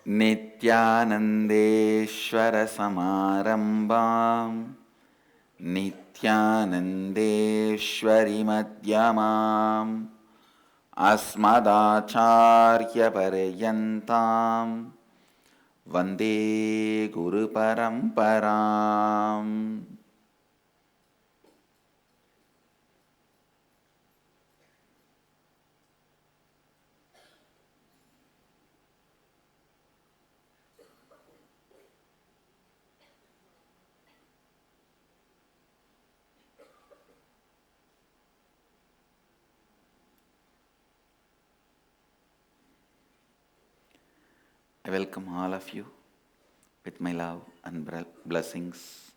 नित्यानन्देश्वरसमारम्भां नित्यानन्देश्वरिमध्यमाम् अस्मदाचार्यपर्यन्तां वन्दे गुरुपरम्पराम्. I welcome all of you with my love and blessings.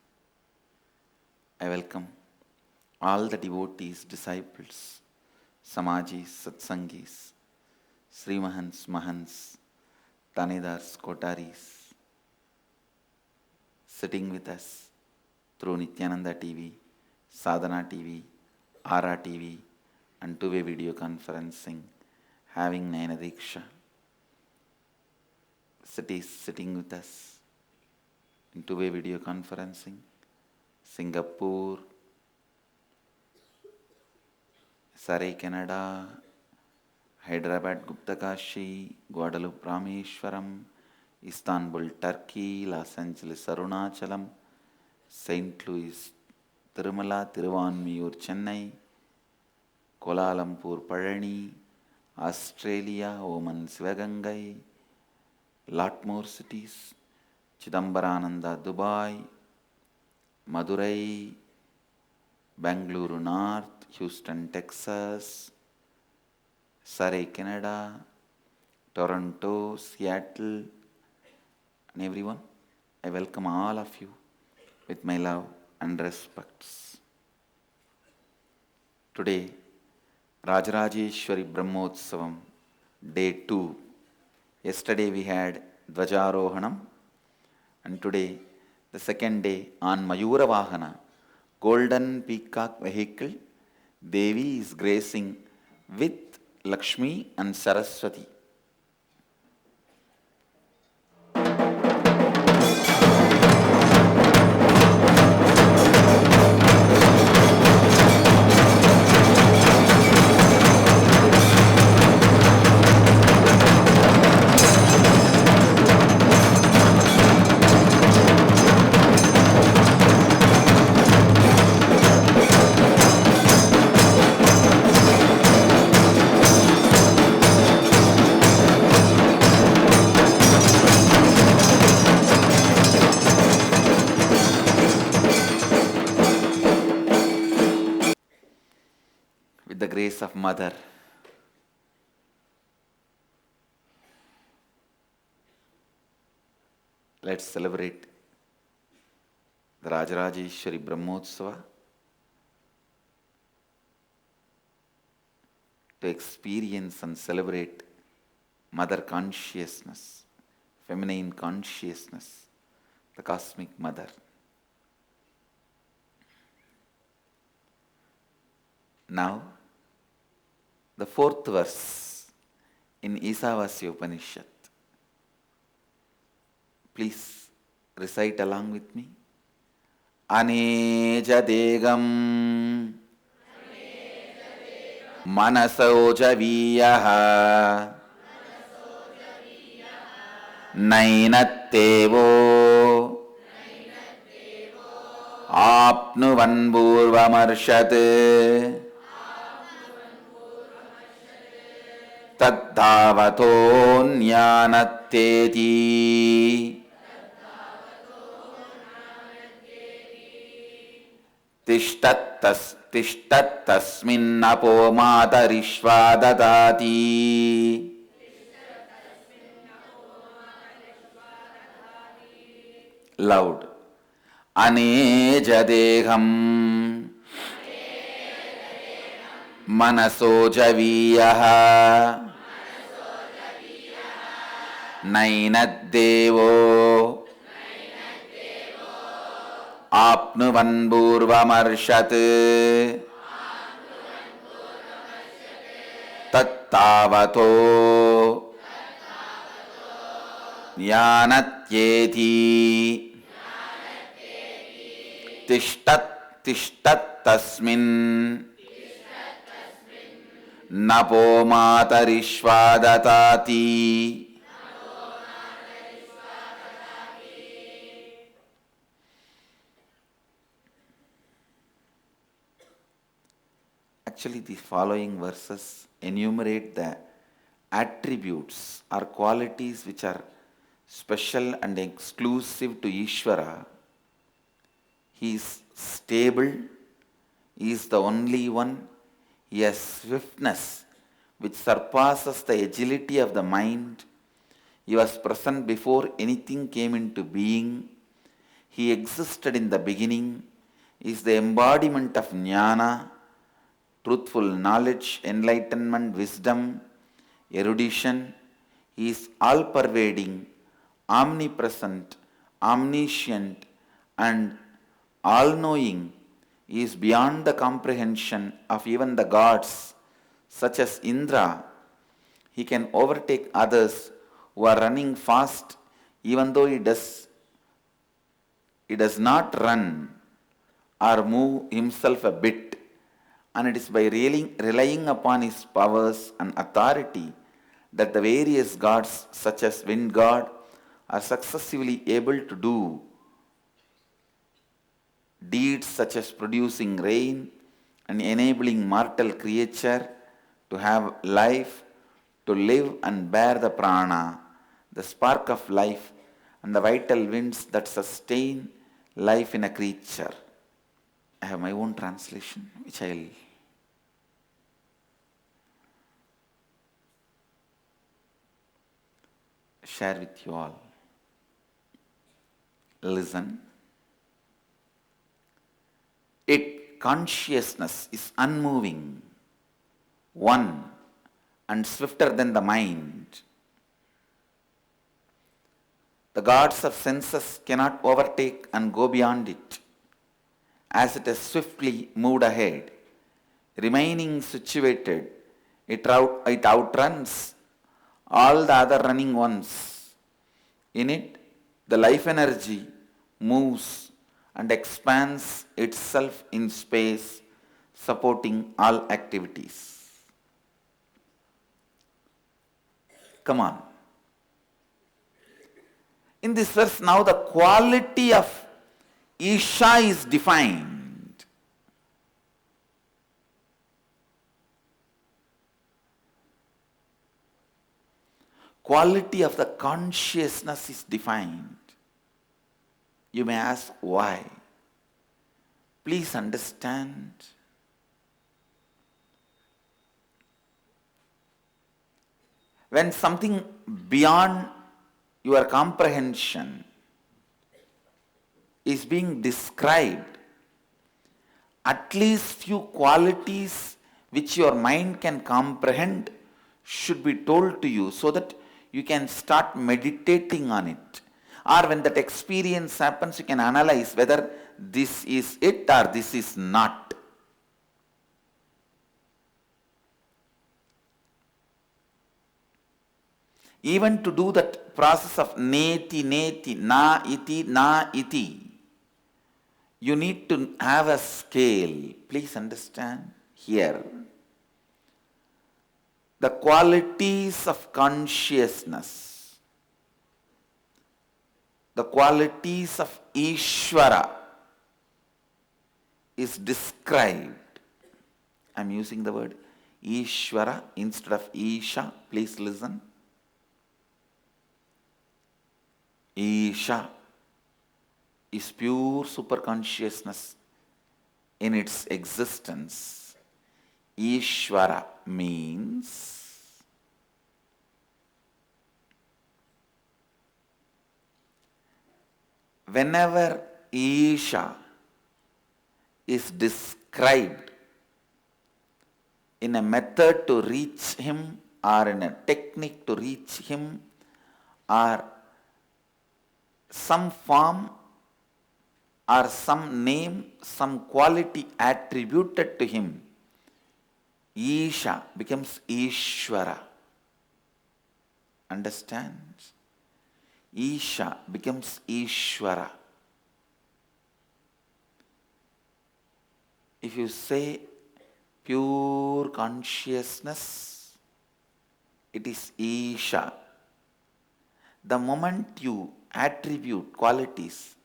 I welcome all the devotees, disciples, Samajis, Satsangis, Srimahans, Mahans, Tanidars, Kotaris, sitting with us through Nityananda TV, Sadhana TV, Ara TV, and two-way video conferencing, having Nayana Diksha. Cities sitting with us in two-way video conferencing, Singapore, Surrey, Canada, Hyderabad, Guptakashi, Guadalupe, Rameshwaram, Istanbul, Turkey, Los Angeles, Arunachalam, St. Louis, Tirumala, Tiruvanmiyur, Chennai, Kuala Lumpur, Palani, Australia, Oman, Sivagangai, lot more cities, Chidambarananda, Dubai, Madurai, Bangalore North, Houston, Texas, Surrey, Canada, Toronto, Seattle, and everyone. I welcome all of you with my love and respects. Today, Rajarajeshwari Brahmotsavam, Day 2. Yesterday we had Dvajarohanam, and today the second day on Mayura Vahana, golden peacock vehicle. Devi is gracing with Lakshmi and Saraswati. With the grace of Mother, let's celebrate the Rajarajeshwari Brahmotsava to experience and celebrate Mother consciousness, feminine consciousness, the cosmic Mother. Now, the fourth verse in Isavasya Upanishad. Please recite along with me. Aneja degam manasojaviyaha nainattevo apnuvan purvamarshate taddhavato jnanatteti tishtattasminnapo matarishva dadati. Loud. Aneja deham manasojaviyaha nainaddevo apnuvan purvamarshate tattavato ज्ञानत्येति तिष्ठत् तिष्ठत् तस्मिन् नपो मातरिश्वा ददाति. Actually, the following verses enumerate the attributes or qualities which are special and exclusive to Ishvara. He is stable, he is the only one, he has swiftness which surpasses the agility of the mind. He was present before anything came into being. He existed in the beginning, he is the embodiment of jnana, truthful knowledge, enlightenment, wisdom, erudition. He is all-pervading, omnipresent, omniscient, and all-knowing. He is beyond the comprehension of even the gods, such as Indra. He can overtake others who are running fast, even though he does not run or move himself a bit. And it is by relying upon his powers and authority that the various gods, such as wind god, are successively able to do deeds such as producing rain and enabling mortal creature to have life, to live and bear the prana, the spark of life, and the vital winds that sustain life in a creature. I have my own translation, which I will share with you all. Listen. Consciousness is unmoving, one, and swifter than the mind. The gods of senses cannot overtake and go beyond it, as it has swiftly moved ahead. Remaining situated, it outruns all the other running ones. In it, the life energy moves and expands itself in space, supporting all activities. Come on. In this verse, now the quality of Isha is defined. Quality of the consciousness is defined. You may ask why. Please understand. When something beyond your comprehension is being described, at least few qualities which your mind can comprehend should be told to you so that you can start meditating on it. Or when that experience happens, you can analyze whether this is it or this is not. Even to do that process of neti, na iti, you need to have a scale. Please understand here. The qualities of consciousness, the qualities of Ishvara is described. I am using the word Ishvara instead of Isha. Please listen. Isha is pure superconsciousness in its existence. Ishvara means whenever Isha is described in a method to reach him or in a technique to reach him or some form or some name, some quality attributed to him, Isha becomes Ishvara. Understand? Isha becomes Ishvara. If you say pure consciousness, it is Isha. The moment you attribute qualities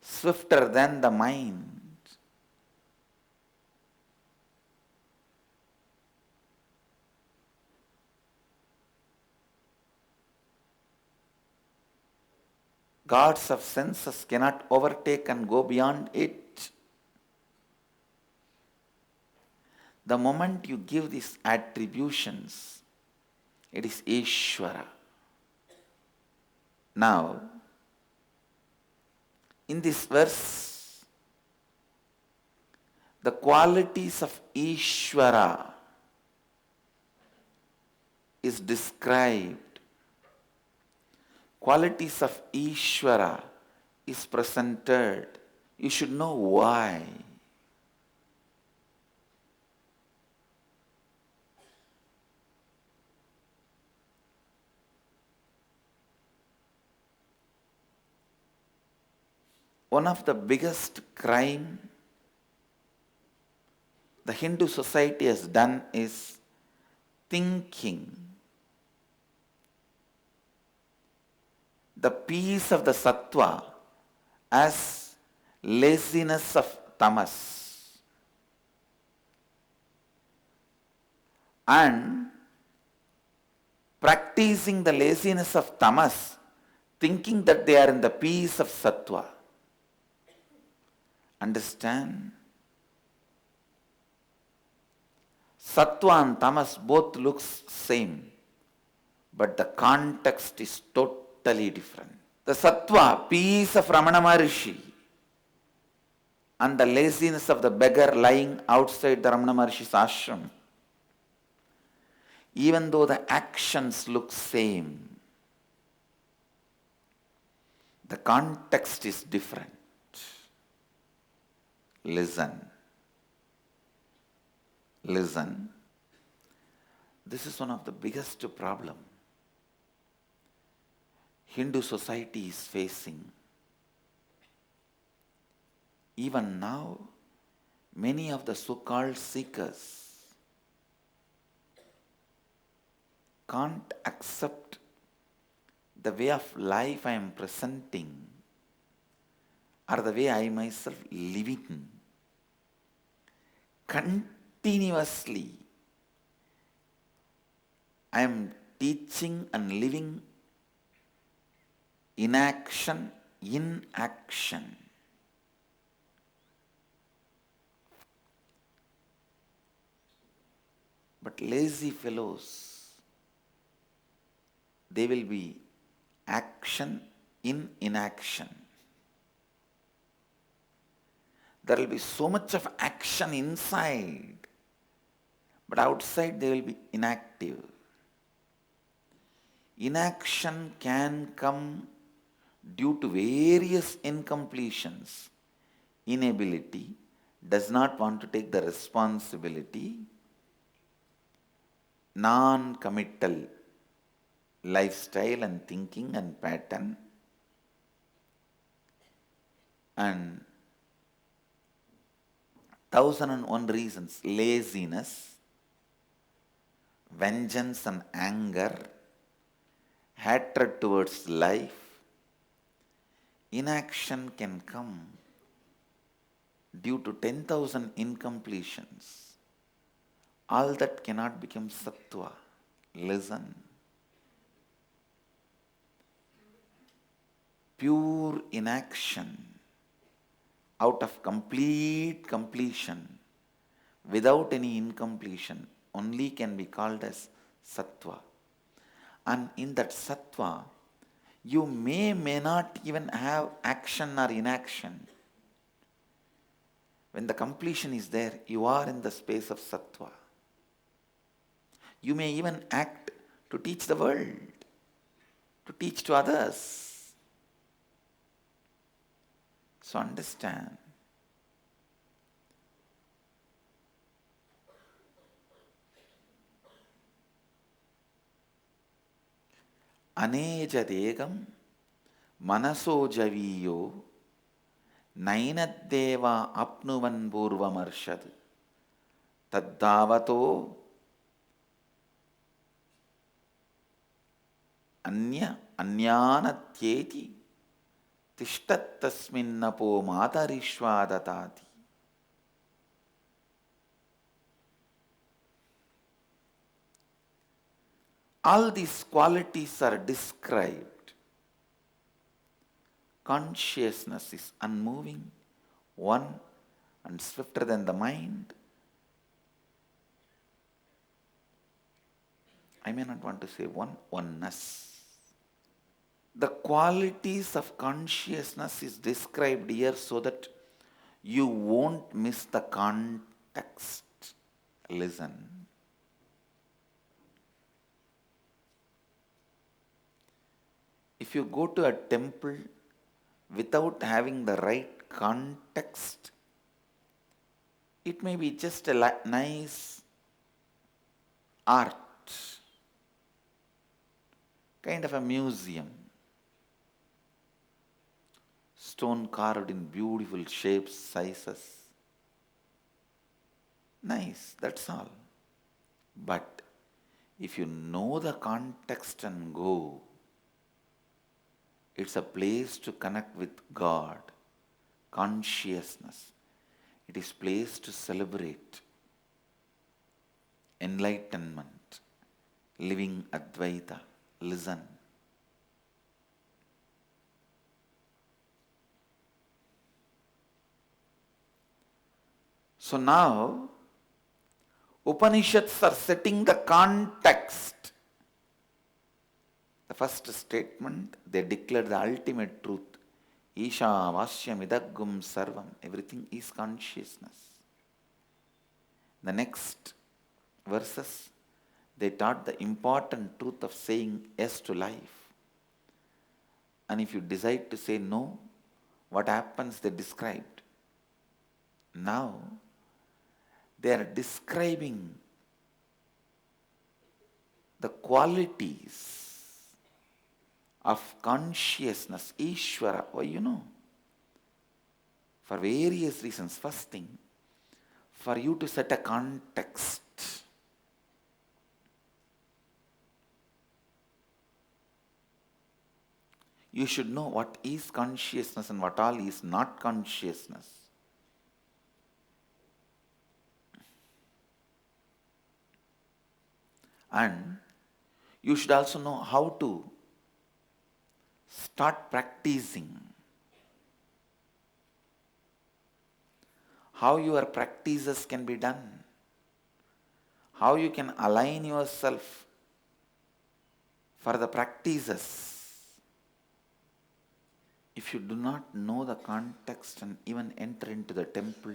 swifter than the mind, gods of senses cannot overtake and go beyond it. The moment you give these attributions, it is Ishvara. Now, in this verse, the qualities of Ishvara is described. Qualities of Ishvara is presented. You should know why. One of the biggest crime the Hindu society has done is thinking the peace of the sattva as laziness of tamas, and practicing the laziness of tamas, thinking that they are in the peace of sattva. Understand? Sattva and tamas both looks same, but the context is totally different. The sattva, peace of Ramana Maharishi, and the laziness of the beggar lying outside the Ramana Maharishi's ashram, even though the actions look same, the context is different. Listen. Listen. This is one of the biggest problem Hindu society is facing. Even now, many of the so-called seekers can't accept the way of life I am presenting or the way I myself living. Continuously, I am teaching and living inaction in action. But lazy fellows, they will be action in inaction. There will be so much of action inside, but outside they will be inactive. Inaction can come due to various incompletions. Inability, does not want to take the responsibility, non-committal lifestyle and thinking and pattern, and 1001 reasons, laziness, vengeance and anger, hatred towards life. Inaction can come due to 10,000 incompletions. All that cannot become sattva. Listen. Pure inaction out of complete completion without any incompletion only can be called as sattva. And in that sattva, you may not even have action or inaction. When the completion is there, you are in the space of sattva. You may even act to teach the world, to teach to others. So understand. Anejadegam మనసో జవీయో నైనద్దేవ ఆప్నువన్ పూర్వమర్షద్ తద్ధావతో అన్యానత్యేతి తిష్టత్తస్మిన్నపో మాతరిష్వాదతాతి. All these qualities are described. Consciousness is unmoving, one, and swifter than the mind. I may not want to say one, oneness. The qualities of consciousness is described here so that you won't miss the context. Listen. If you go to a temple without having the right context, it may be just a nice art, kind of a museum, stone carved in beautiful shapes, sizes. Nice, that's all. But if you know the context and go, it's a place to connect with God, consciousness. It is place to celebrate enlightenment, living Advaita. Listen. So now, Upanishads are setting the context. The first statement, they declare the ultimate truth. Isha Vasyam Idaggum Sarvam. Everything is consciousness. The next verses, they taught the important truth of saying yes to life. And if you decide to say no, what happens, they described. Now, they are describing the qualities of consciousness, Ishvara. Why, for various reasons. First thing, for you to set a context. You should know what is consciousness and what all is not consciousness. And you should also know how to start practicing. How your practices can be done. How you can align yourself for the practices. If you do not know the context and even enter into the temple,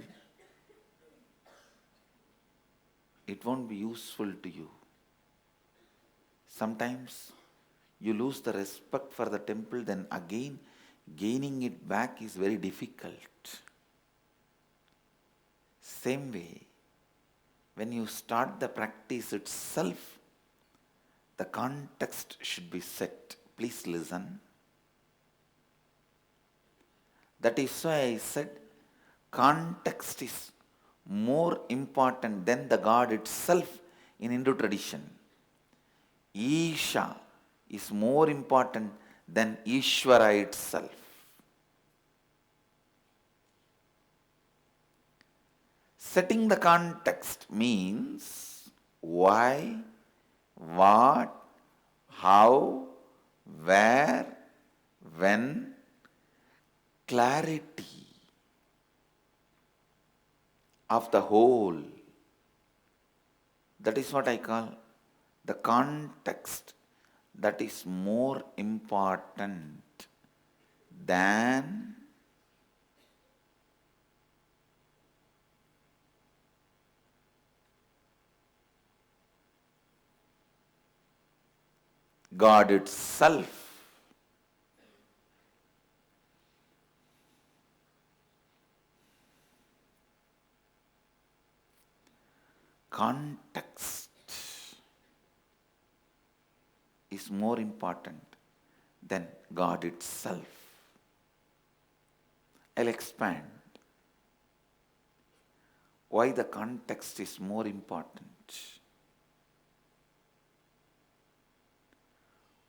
it won't be useful to you. Sometimes you lose the respect for the temple, then again gaining it back is very difficult. Same way, when you start the practice itself, the context should be set. Please listen. That is why I said context is more important than the God itself in Hindu tradition. Isha is more important than Ishvara itself. Setting the context means why, what, how, where, when, clarity of the whole. That is what I call the context. That is more important than God itself. Context is more important than God itself. I'll expand why the context is more important.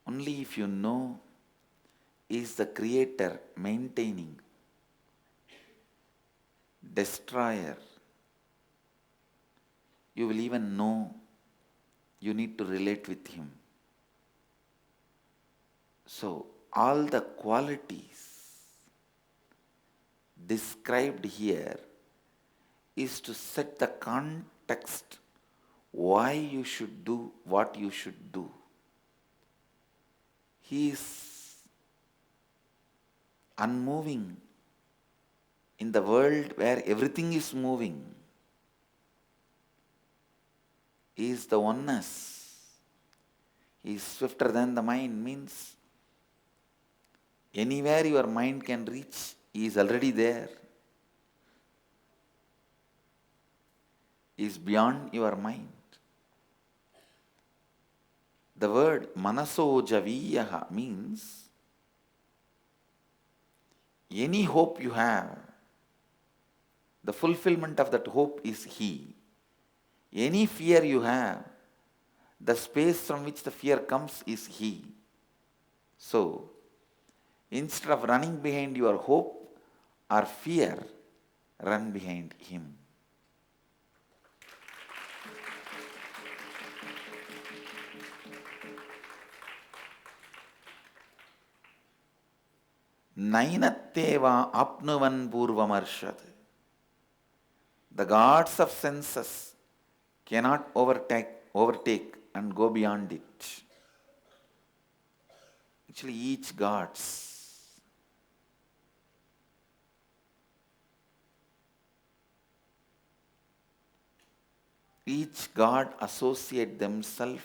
Only if you know is the creator maintaining, destroyer, you will even know you need to relate with him. So, all the qualities described here is to set the context why you should do what you should do. He is unmoving in the world where everything is moving. He is the oneness. He is swifter than the mind, means anywhere your mind can reach, he is already there. He is beyond your mind. The word manaso javiyaha means any hope you have, the fulfillment of that hope is he. Any fear you have, the space from which the fear comes is he. So, instead of running behind your hope or fear, run behind him. Nainatteva apnuvan purvamarshad. The gods of senses cannot overtake and go beyond it. Actually, each god associate themselves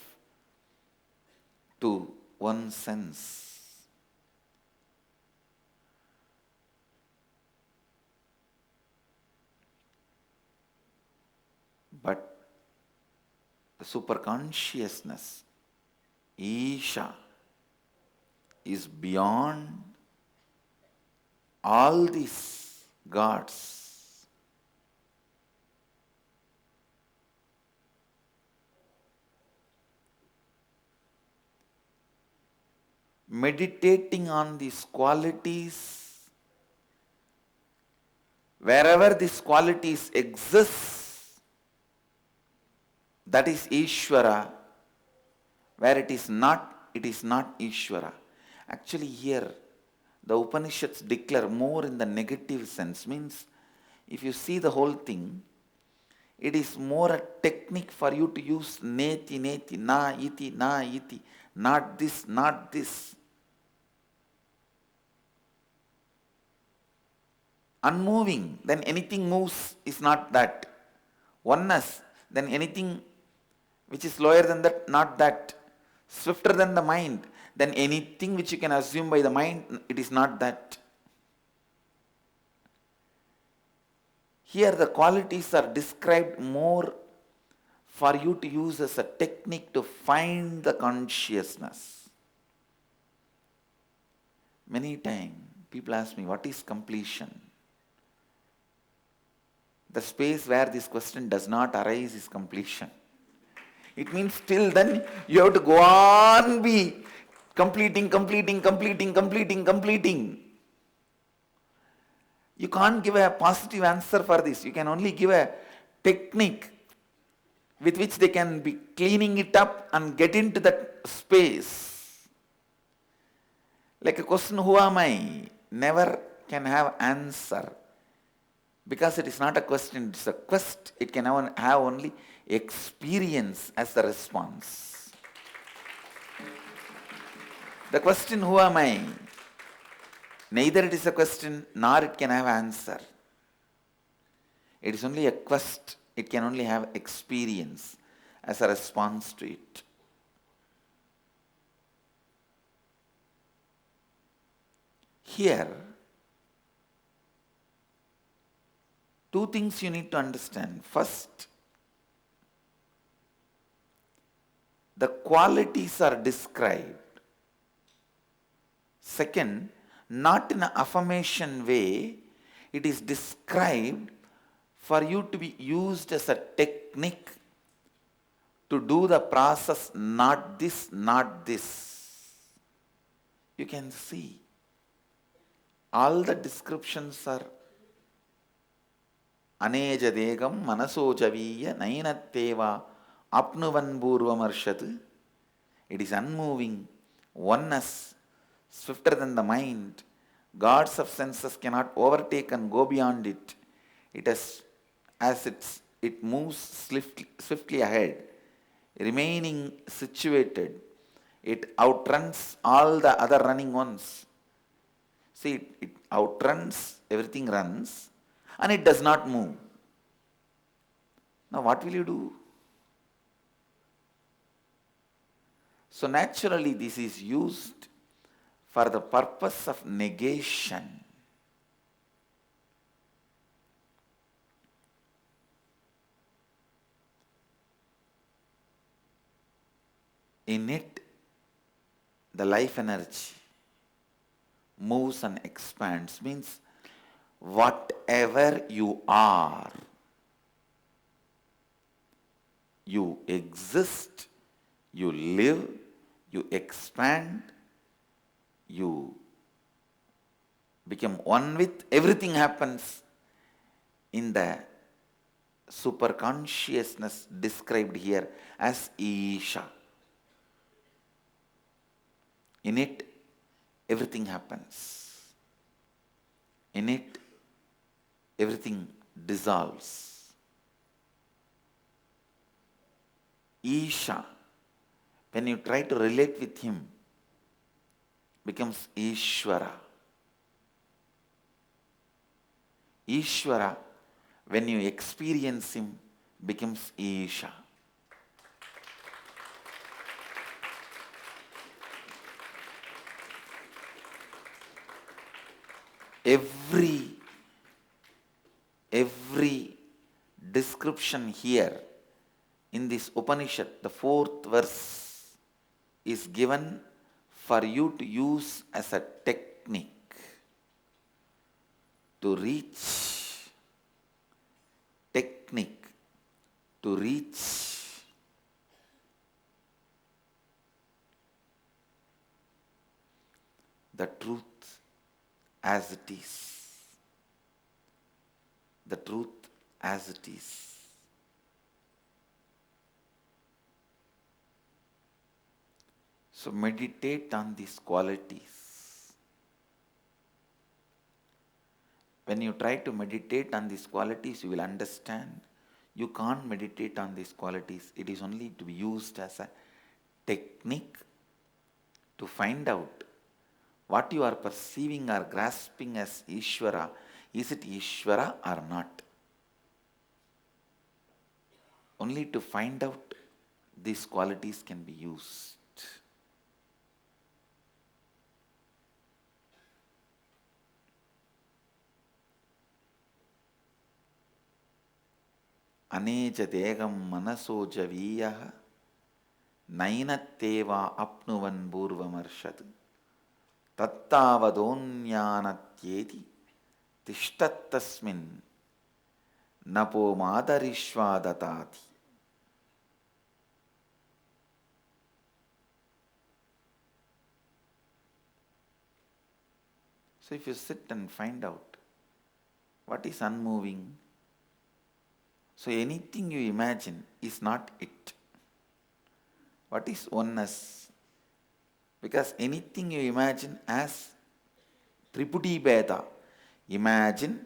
to one sense. But the superconsciousness, Isha, is beyond all these gods. Meditating on these qualities, wherever these qualities exist, that is Ishvara. Where it is not Ishvara. Actually here, the Upanishads declare more in the negative sense. Means, if you see the whole thing, it is more a technique for you to use neti, neti, na, iti, not this, not this. Unmoving, then anything moves is not that. Oneness, then anything which is lower than that, not that. Swifter than the mind, then anything which you can assume by the mind, it is not that. Here the qualities are described more for you to use as a technique to find the consciousness. Many times people ask me, what is completion? The space where this question does not arise is completion. It means till then you have to go on be completing. You can't give a positive answer for this. You can only give a technique with which they can be cleaning it up and get into that space. Like a question, who am I? Never can have answer. Because it is not a question, it is a quest. It can have only experience as the response. The question, who am I? Neither it is a question nor it can have answer. It is only a quest. It can only have experience as a response to it. Here, two things you need to understand. First, the qualities are described. Second, not in an affirmation way, It is described for you to be used as a technique to do the process, not this, not this. You can see all the descriptions are Anejadegam Manasojaviya Nainatteva Apnuvan Purvamarshatu. It is unmoving, oneness, swifter than the mind. Gods of senses cannot overtake and go beyond it. It has, it moves swiftly ahead, remaining situated. It outruns all the other running ones. See, it outruns, everything runs, and it does not move. Now, what will you do? So, naturally, this is used for the purpose of negation. In it, the life energy moves and expands, means whatever you are, you exist, you live, you expand, you become one with, everything happens in the superconsciousness described here as Isha. In it, everything happens. In it, everything dissolves. Isha, when you try to relate with him, becomes Ishvara. Ishvara, when you experience him, becomes Isha. Every description here in this Upanishad, the fourth verse, is given for you to use as a technique to reach, the truth as it is. The truth as it is. So meditate on these qualities. When you try to meditate on these qualities, you will understand you can't meditate on these qualities. It is only to be used as a technique to find out what you are perceiving or grasping as Ishvara. Is it Ishvara or not? Only to find out these qualities can be used. Anejadegam Manasojaviyah Nainatteva Apnuvan Purvamarshad Tattavadonyanatyeti Tishtattasmin Napo Madarishvadatati. So if you sit and find out what is unmoving, so anything you imagine is not it. What is oneness? Because anything you imagine as Tripudi Bheda, imagine,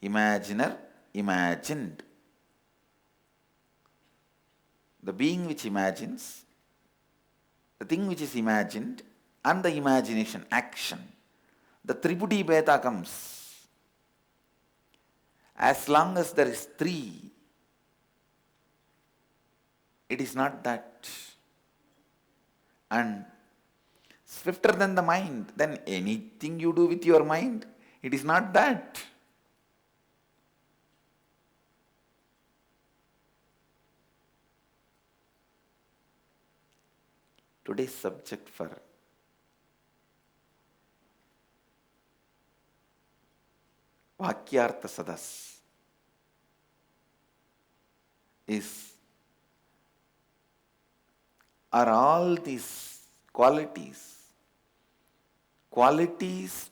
imaginer, imagined. The being which imagines, the thing which is imagined, and the imagination, action. The Tripudi Bheda comes. As long as there is three, it is not that. And swifter than the mind, then anything you do with your mind, it is not that. Today's subject for Vakyartha Sadas is, are all these qualities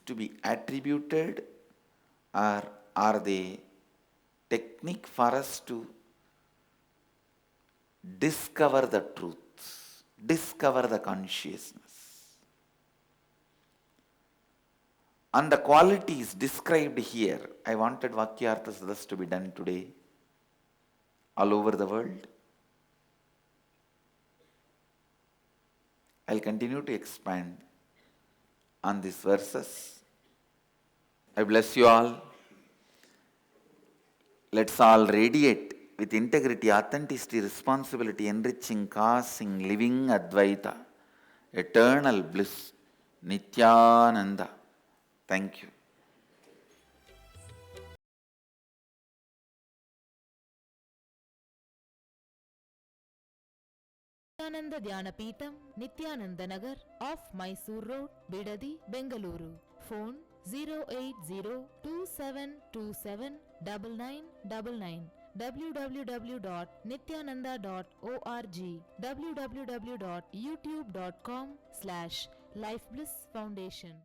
to be attributed, or are they technique for us to discover the truth, discover the consciousness? And the qualities described here, I wanted Vakyartha Sadas to be done today all over the world. I'll continue to expand on these verses. I bless you all. Let's all radiate with integrity, authenticity, responsibility, enriching, causing, living Advaita, eternal bliss, Nityananda. Thank you. Nityananda Dhyanapitham, Nityananda Nagar, off Mysore Road, Bidadi, Bengaluru. Phone 08027279999. www.nityananda.org. www.youtube.com/Life Bliss Foundation.